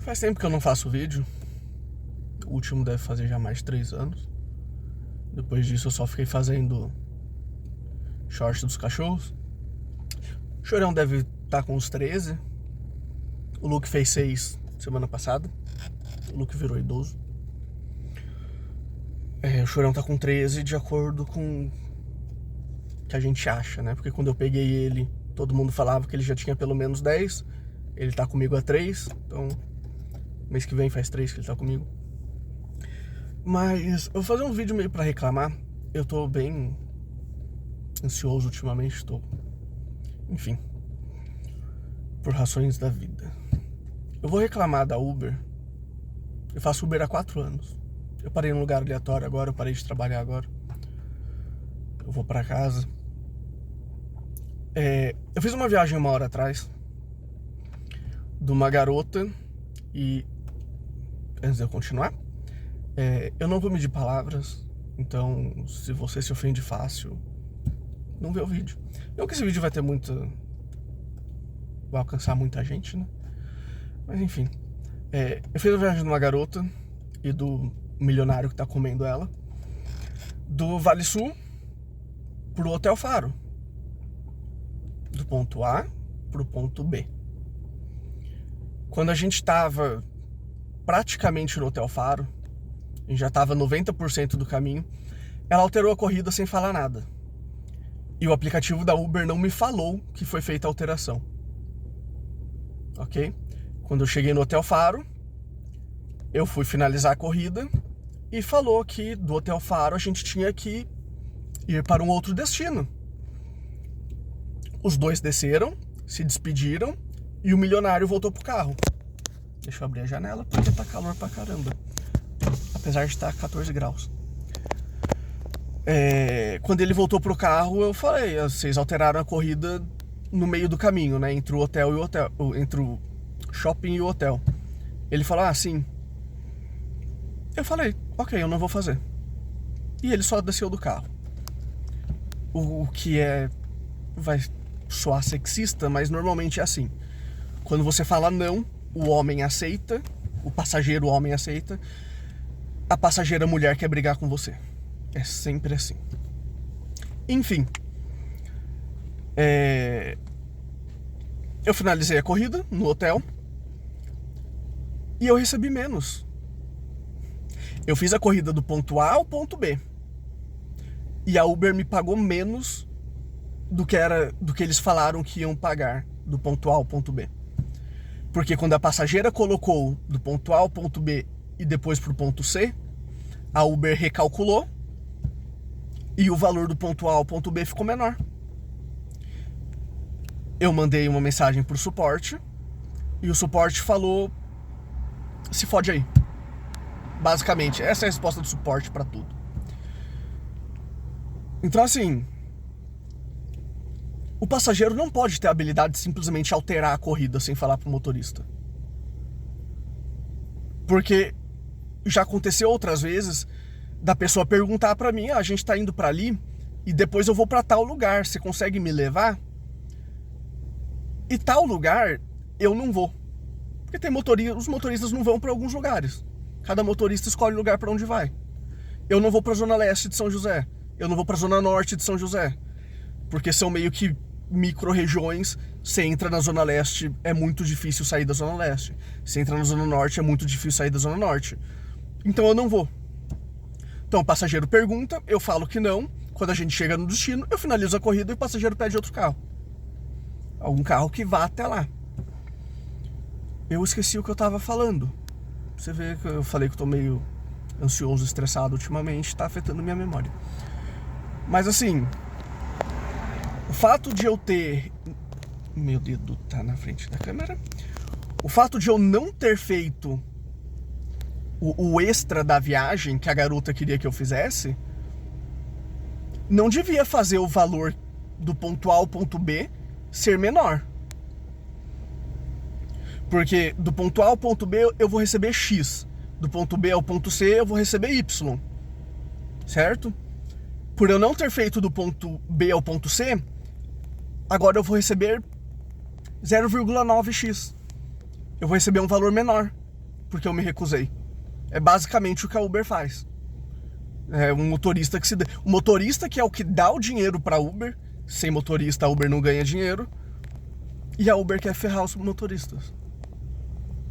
Faz tempo que eu não faço vídeo. O último deve fazer já mais de 3 anos. Depois disso eu só fiquei fazendo short dos cachorros. O Chorão deve estar com uns 13. O Luke fez 6 semana passada. O Luke virou idoso. O Chorão tá com 13 de acordo com o que a gente acha, né? Porque quando eu peguei ele, todo mundo falava que ele já tinha pelo menos 10. Ele tá comigo há 3. Então, mês que vem faz 3 que ele tá comigo. Mas eu vou fazer um vídeo meio pra reclamar. Eu tô bem ansioso ultimamente, enfim, por razões da vida. Eu vou reclamar da Uber. Eu faço Uber há 4 anos. Eu parei num lugar aleatório agora, eu parei de trabalhar agora. Eu vou pra casa. Eu fiz uma viagem 1 hora atrás de uma garota e... Antes de eu continuar, eu não vou medir palavras. Então, se você se ofende fácil, não vê o vídeo. Não que esse vídeo vai alcançar muita gente, né? Mas enfim, eu fiz a viagem de uma garota e do milionário que tá comendo ela, do Vale Sul pro Hotel Faro, do ponto A pro ponto B. Quando a gente tava praticamente no Hotel Faro, a gente já tava 90% do caminho, ela alterou a corrida sem falar nada. E o aplicativo da Uber não me falou que foi feita a alteração. Ok? Quando eu cheguei no Hotel Faro, eu fui finalizar a corrida e falou que do Hotel Faro a gente tinha que ir para um outro destino. Os dois desceram, se despediram e o milionário voltou pro carro. Deixa eu abrir a janela porque tá calor pra caramba. Apesar de estar 14 graus. Quando ele voltou pro carro, eu falei, vocês alteraram a corrida no meio do caminho, né? Entre o hotel e o hotel. Entre o shopping e o hotel. Ele falou, sim. Eu falei, ok, eu não vou fazer. E ele só desceu do carro. O que vai soar sexista, mas normalmente é assim. Quando você fala não, o homem aceita, o passageiro homem aceita, a passageira mulher quer brigar com você. É sempre assim. Enfim. Eu finalizei a corrida no hotel e eu recebi menos. Eu fiz a corrida do ponto A ao ponto B. E a Uber me pagou menos do que eles falaram que iam pagar do ponto A ao ponto B. Porque quando a passageira colocou do ponto A ao ponto B e depois pro ponto C, a Uber recalculou e o valor do ponto A ao ponto B ficou menor. Eu mandei uma mensagem pro suporte e o suporte falou, se fode aí. Basicamente, essa é a resposta do suporte pra tudo. Então assim, o passageiro não pode ter a habilidade de simplesmente alterar a corrida sem falar pro motorista. Porque já aconteceu outras vezes da pessoa perguntar pra mim, a gente tá indo pra ali e depois eu vou pra tal lugar, você consegue me levar? E tal lugar eu não vou. Porque os motoristas não vão pra alguns lugares. Cada motorista escolhe o lugar pra onde vai. Eu não vou pra Zona Leste de São José. Eu não vou pra Zona Norte de São José. Porque são meio que micro-regiões. Você entra na Zona Leste, é muito difícil sair da Zona Leste. Você entra na Zona Norte, é muito difícil sair da Zona Norte. Então eu não vou. Então o passageiro pergunta, eu falo que não. Quando a gente chega no destino, eu finalizo a corrida e o passageiro pede outro carro. Algum carro que vá até lá. Eu esqueci o que eu tava falando. Você vê que eu falei que eu tô meio ansioso, estressado ultimamente, tá afetando minha memória. Mas assim, o fato de eu ter... Meu dedo tá na frente da câmera. O fato de eu não ter feito o extra da viagem que a garota queria que eu fizesse, não devia fazer o valor do ponto A ao ponto B ser menor. Porque do ponto A ao ponto B eu vou receber X. Do ponto B ao ponto C eu vou receber Y. Certo? Por eu não ter feito do ponto B ao ponto C, agora eu vou receber 0,9x. Eu vou receber um valor menor. porque eu me recusei. É basicamente o que a Uber faz. É um motorista que se... O motorista que é o que dá o dinheiro pra Uber. Sem motorista, a Uber não ganha dinheiro. E a Uber quer ferrar os motoristas.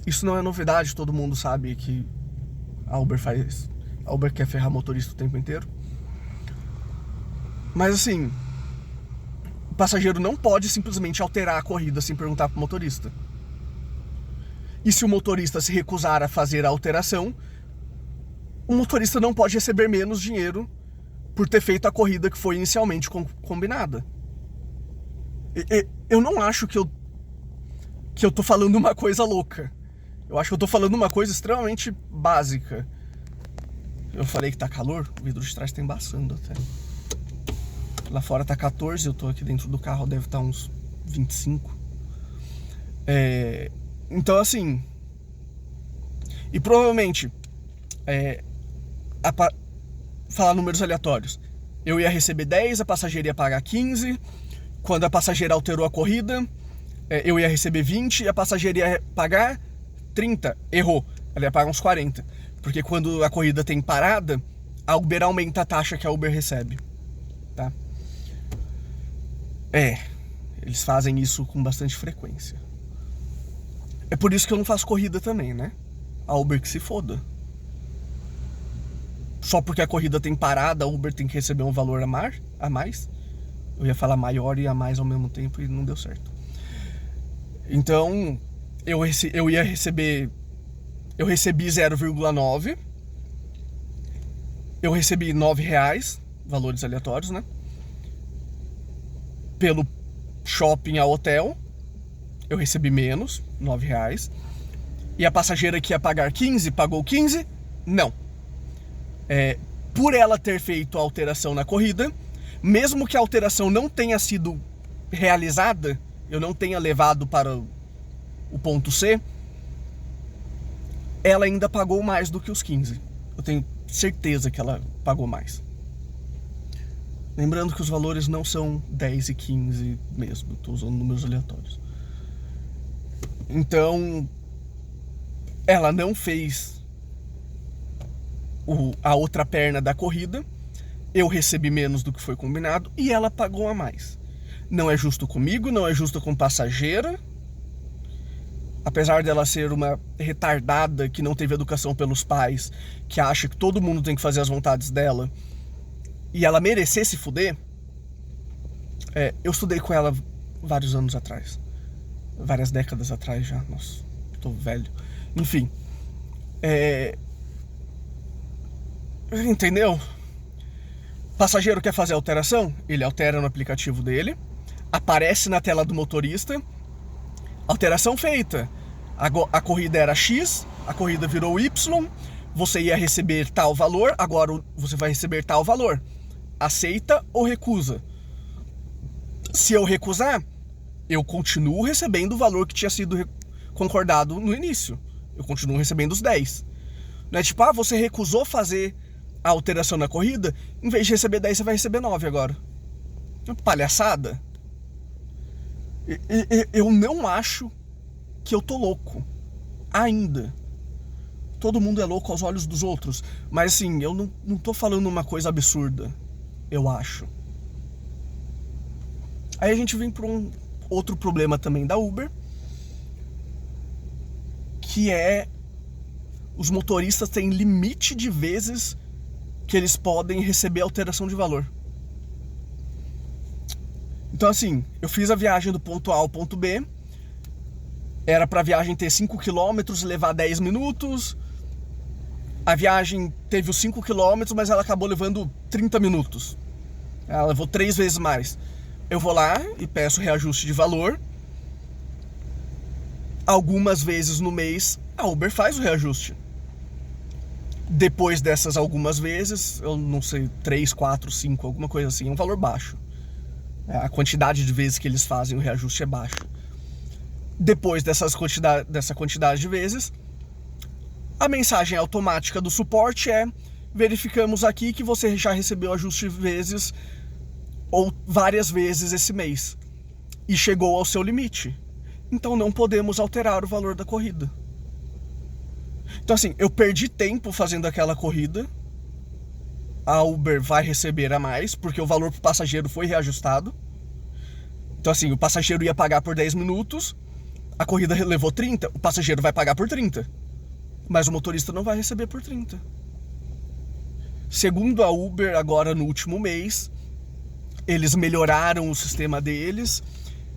Isso não é novidade, todo mundo sabe que a Uber faz... A Uber quer ferrar motorista o tempo inteiro. Mas assim... O passageiro não pode simplesmente alterar a corrida sem perguntar pro motorista. E se o motorista se recusar a fazer a alteração, o motorista não pode receber menos dinheiro por ter feito a corrida que foi inicialmente combinada. Eu não acho que eu tô falando uma coisa louca. Eu acho que eu tô falando uma coisa extremamente básica. Eu falei que tá calor, o vidro de trás tá embaçando até. Lá fora tá 14, eu tô aqui dentro do carro, deve estar uns 25. Então assim... E provavelmente... falar números aleatórios. Eu ia receber 10, a passageira ia pagar 15. Quando a passageira alterou a corrida, eu ia receber 20 e a passageira ia pagar 30. Errou, ela ia pagar uns 40. Porque quando a corrida tem parada, a Uber aumenta a taxa que a Uber recebe. Tá? Eles fazem isso com bastante frequência. É por isso que eu não faço corrida também, né? A Uber que se foda. Só porque a corrida tem parada, a Uber tem que receber um valor a mais. Eu ia falar maior e a mais ao mesmo tempo e não deu certo. Então, eu recebi 0,9. Eu recebi R$9, valores aleatórios, né? Pelo shopping ao hotel, eu recebi menos, R$9. E a passageira que ia pagar 15, pagou 15? Não. Por ela ter feito a alteração na corrida, mesmo que a alteração não tenha sido realizada, eu não tenha levado para o ponto C, ela ainda pagou mais do que os 15. Eu tenho certeza que ela pagou mais. Lembrando que os valores não são 10 e 15 mesmo, estou usando números aleatórios. Então, ela não fez a outra perna da corrida, eu recebi menos do que foi combinado e ela pagou a mais. Não é justo comigo, não é justo com passageira. Apesar dela ser uma retardada que não teve educação pelos pais, que acha que todo mundo tem que fazer as vontades dela, e ela merecer se fuder, eu estudei com ela vários anos atrás. Várias décadas atrás já. Nossa, tô velho. Enfim. Entendeu? Passageiro quer fazer alteração? Ele altera no aplicativo dele, aparece na tela do motorista, alteração feita. A corrida era X, a corrida virou Y, você ia receber tal valor, agora você vai receber tal valor. Aceita ou recusa? Se eu recusar, eu continuo recebendo o valor que tinha sido concordado no início. Eu continuo recebendo os 10. Não é tipo, você recusou fazer a alteração na corrida, em vez de receber 10, você vai receber 9 agora. Palhaçada. Eu não acho que eu tô louco. Ainda. Todo mundo é louco aos olhos dos outros. Mas assim, eu não tô falando uma coisa absurda. Eu acho. Aí a gente vem para um outro problema também da Uber, que é os motoristas têm limite de vezes que eles podem receber alteração de valor. Então assim, eu fiz a viagem do ponto A ao ponto B, era pra viagem ter 5 km e levar 10 minutos. A viagem teve os 5 km, mas ela acabou levando 30 minutos. Ela levou 3 vezes mais. Eu vou lá e peço reajuste de valor. Algumas vezes no mês, a Uber faz o reajuste. Depois dessas algumas vezes, eu não sei, 3, 4, 5, alguma coisa assim, é um valor baixo. A quantidade de vezes que eles fazem o reajuste é baixo. Depois dessa quantidade de vezes, a mensagem automática do suporte é: verificamos aqui que você já recebeu ajuste vezes ou várias vezes esse mês e chegou ao seu limite. Então não podemos alterar o valor da corrida. Então assim, eu perdi tempo fazendo aquela corrida, a Uber vai receber a mais, porque o valor pro passageiro foi reajustado. Então assim, o passageiro ia pagar por 10 minutos, a corrida levou 30, o passageiro vai pagar por 30. Mas o motorista não vai receber por 30. Segundo a Uber, agora no último mês, eles melhoraram o sistema deles,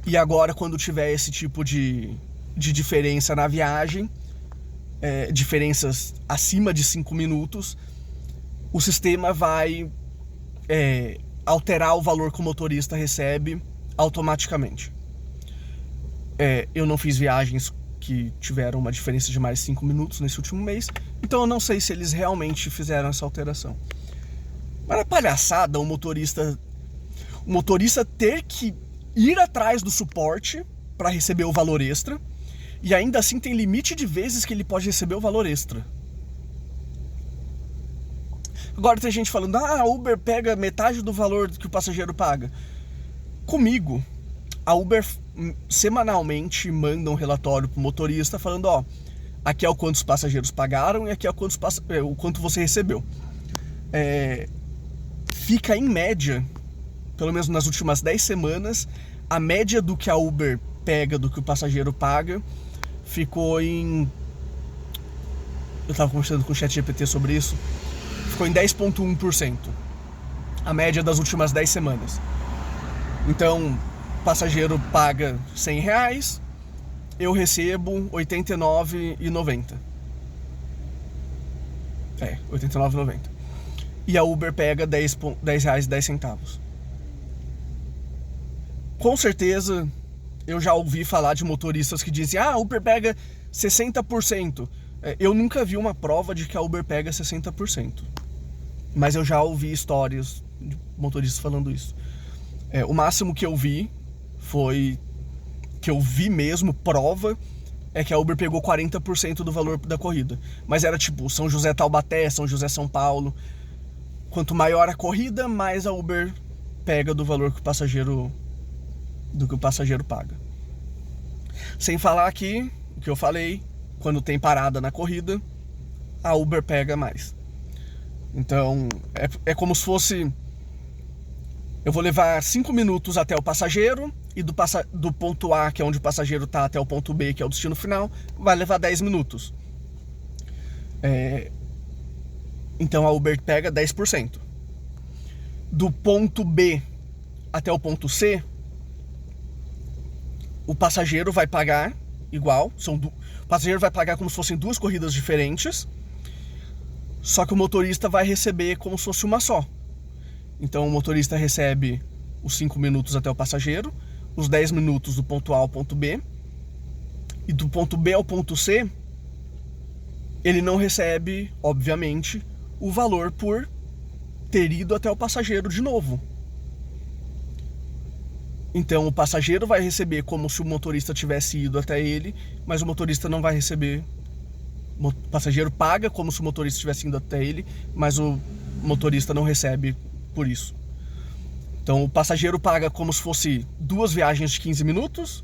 e agora quando tiver esse tipo de diferença na viagem, diferenças acima de 5 minutos, o sistema vai alterar o valor que o motorista recebe automaticamente. Eu não fiz viagens que tiveram uma diferença de mais 5 minutos nesse último mês, então eu não sei se eles realmente fizeram essa alteração. Mas é palhaçada o motorista ter que ir atrás do suporte para receber o valor extra, e ainda assim tem limite de vezes que ele pode receber o valor extra. Agora tem gente falando, a Uber pega metade do valor que o passageiro paga. Comigo, a Uber semanalmente manda um relatório pro motorista falando, aqui é o quanto os passageiros pagaram e aqui é o quanto você recebeu. Fica em média, pelo menos nas últimas 10 semanas, a média do que a Uber pega do que o passageiro paga ficou em... Eu tava conversando com o ChatGPT sobre isso. Ficou em 10,1%. A média das últimas 10 semanas. Então, o passageiro paga R$100, eu recebo R$89,90. R$89,90. E a Uber pega R$10,10. Com certeza, eu já ouvi falar de motoristas que dizem, a Uber pega 60%. Eu nunca vi uma prova de que a Uber pega 60%. Mas eu já ouvi histórias de motoristas falando isso. O máximo que eu vi foi... que eu vi mesmo, prova, é que a Uber pegou 40% do valor da corrida. Mas era tipo São José Taubaté, São José São Paulo. Quanto maior a corrida, mais a Uber pega do valor que o passageiro paga. Sem falar que, o que eu falei, quando tem parada na corrida, a Uber pega mais. Então, é como se fosse... Eu vou levar 5 minutos até o passageiro, e do ponto A, que é onde o passageiro está, até o ponto B, que é o destino final, vai levar 10 minutos. Então a Uber pega 10%. Do ponto B até o ponto C, o passageiro vai pagar igual. O passageiro vai pagar como se fossem 2 corridas diferentes, só que o motorista vai receber como se fosse uma só. Então o motorista recebe os 5 minutos até o passageiro, os 10 minutos do ponto A ao ponto B, e do ponto B ao ponto C, ele não recebe, obviamente, o valor por ter ido até o passageiro de novo. Então o passageiro vai receber como se o motorista tivesse ido até ele, mas o motorista não vai receber. O passageiro paga como se o motorista tivesse ido até ele, mas o motorista não recebe por isso. Então o passageiro paga como se fosse 2 viagens de 15 minutos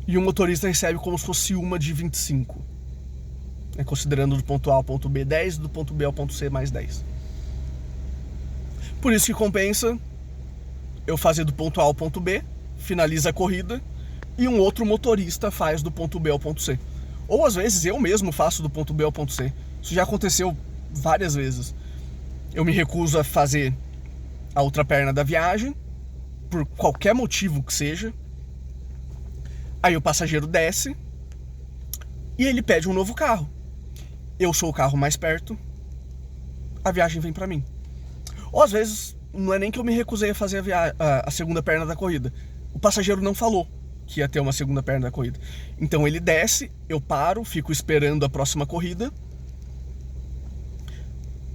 e o motorista recebe como se fosse uma de 25. Considerando do ponto A ao ponto B 10, do ponto B ao ponto C mais 10. Por isso que compensa eu fazer do ponto A ao ponto B, finaliza a corrida, e um outro motorista faz do ponto B ao ponto C. Ou às vezes eu mesmo faço do ponto B ao ponto C. Isso já aconteceu várias vezes. Eu me recuso a fazer a outra perna da viagem, por qualquer motivo que seja. Aí o passageiro desce e ele pede um novo carro. Eu sou o carro mais perto, a viagem vem pra mim. Ou às vezes, não é nem que eu me recusei a fazer a segunda perna da corrida. O passageiro não falou que ia ter uma segunda perna da corrida. Então ele desce, eu paro, fico esperando a próxima corrida.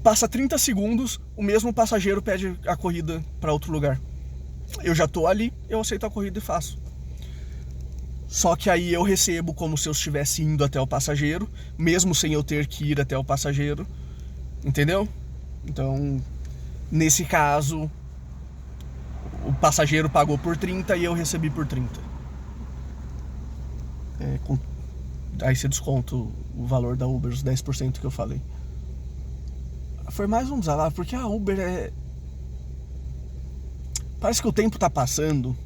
Passa 30 segundos, o mesmo passageiro pede a corrida para outro lugar. Eu já tô ali, eu aceito a corrida e faço. Só que aí eu recebo como se eu estivesse indo até o passageiro, mesmo sem eu ter que ir até o passageiro. Entendeu? Então, nesse caso, o passageiro pagou por 30 e eu recebi por 30. Aí você desconta o valor da Uber, os 10% que eu falei. Foi mais um desabafo, porque a Uber é... Parece que o tempo tá passando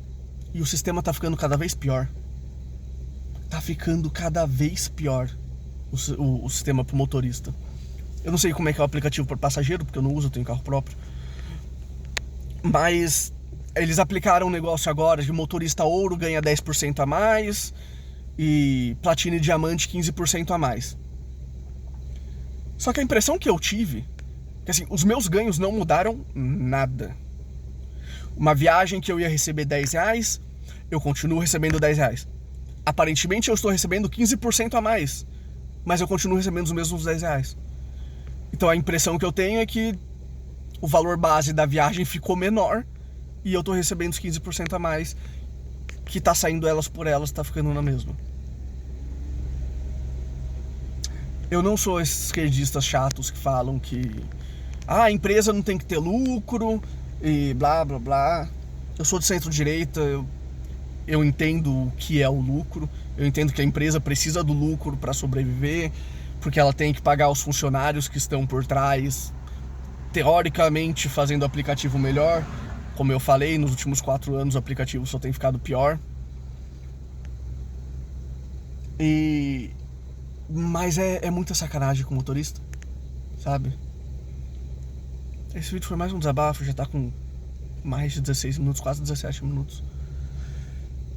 e o sistema tá ficando cada vez pior. Tá ficando cada vez pior o sistema pro motorista. Eu não sei como é que é o aplicativo para passageiro, porque eu não uso, eu tenho carro próprio. Mas eles aplicaram um negócio agora de motorista ouro ganha 10% a mais e platina e diamante 15% a mais. Só que a impressão que eu tive, que assim, os meus ganhos não mudaram nada. Uma viagem que eu ia receber R$10, eu continuo recebendo R$10. Aparentemente eu estou recebendo 15% a mais, mas eu continuo recebendo os mesmos R$10. Então a impressão que eu tenho é que o valor base da viagem ficou menor e eu tô recebendo os 15% a mais, que tá saindo elas por elas, tá ficando na mesma. Eu não sou esses esquerdistas chatos que falam que a empresa não tem que ter lucro e blá blá blá. Eu sou de centro-direita, eu entendo o que é o lucro, eu entendo que a empresa precisa do lucro para sobreviver, porque ela tem que pagar os funcionários que estão por trás, teoricamente fazendo o aplicativo melhor. Como eu falei, nos últimos 4 anos o aplicativo só tem ficado pior. Mas é muita sacanagem com o motorista, sabe? Esse vídeo foi mais um desabafo, já tá com mais de 16 minutos, quase 17 minutos.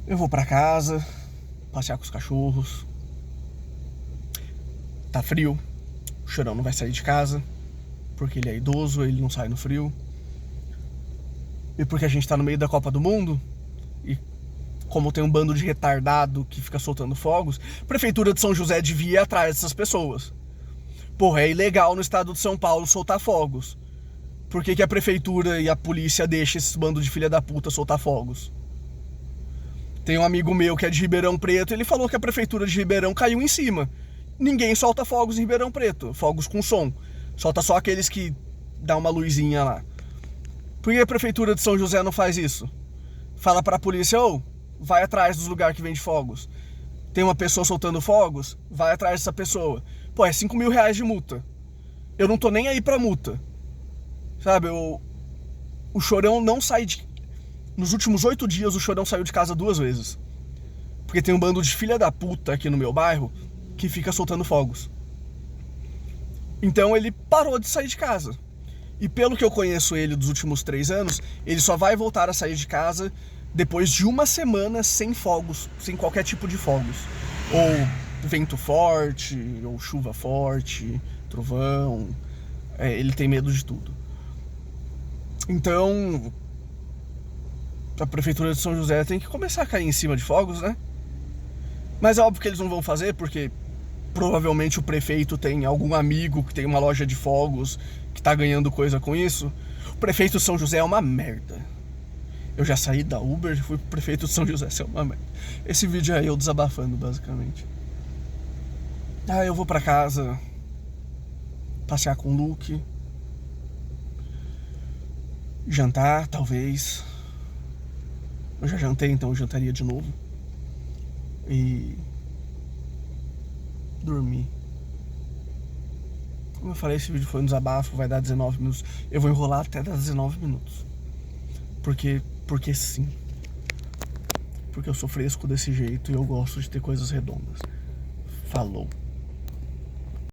Eu vou pra casa, passear com os cachorros. Tá frio, o Chorão não vai sair de casa, porque ele é idoso, ele não sai no frio. E porque a gente tá no meio da Copa do Mundo, e como tem um bando de retardado que fica soltando fogos, a Prefeitura de São José devia ir atrás dessas pessoas. Porra, é ilegal no estado de São Paulo soltar fogos. Por que a Prefeitura e a polícia deixam esse bando de filha da puta soltar fogos? Tem um amigo meu que é de Ribeirão Preto, ele falou que a Prefeitura de Ribeirão caiu em cima. Ninguém solta fogos em Ribeirão Preto, fogos com som. Solta só aqueles que dá uma luzinha lá. Por que a Prefeitura de São José não faz isso? Fala pra polícia, vai atrás dos lugares que vende fogos. Tem uma pessoa soltando fogos, vai atrás dessa pessoa. Pô, é R$5.000 de multa. Eu não tô nem aí pra multa. Sabe, o Chorão não sai de... Nos últimos 8 dias o Chorão saiu de casa 2 vezes. Porque tem um bando de filha da puta aqui no meu bairro que fica soltando fogos. Então ele parou de sair de casa. E pelo que eu conheço ele dos últimos 3 anos, ele só vai voltar a sair de casa depois de 1 semana sem fogos, sem qualquer tipo de fogos. Ou vento forte, ou chuva forte, trovão. Ele tem medo de tudo. Então, a Prefeitura de São José tem que começar a cair em cima de fogos, né? Mas é óbvio que eles não vão fazer, porque provavelmente o prefeito tem algum amigo que tem uma loja de fogos, que tá ganhando coisa com isso. O prefeito de São José é uma merda. Eu já saí da Uber e fui pro prefeito de São José, é uma merda. Esse vídeo é eu desabafando, basicamente. Eu vou pra casa, passear com o Luke, jantar, talvez. Eu já jantei, então eu jantaria de novo. E dormir. Como eu falei, esse vídeo foi um desabafo, vai dar 19 minutos. Eu vou enrolar até dar 19 minutos. Porque sim. Porque eu sou fresco desse jeito e eu gosto de ter coisas redondas. Falou.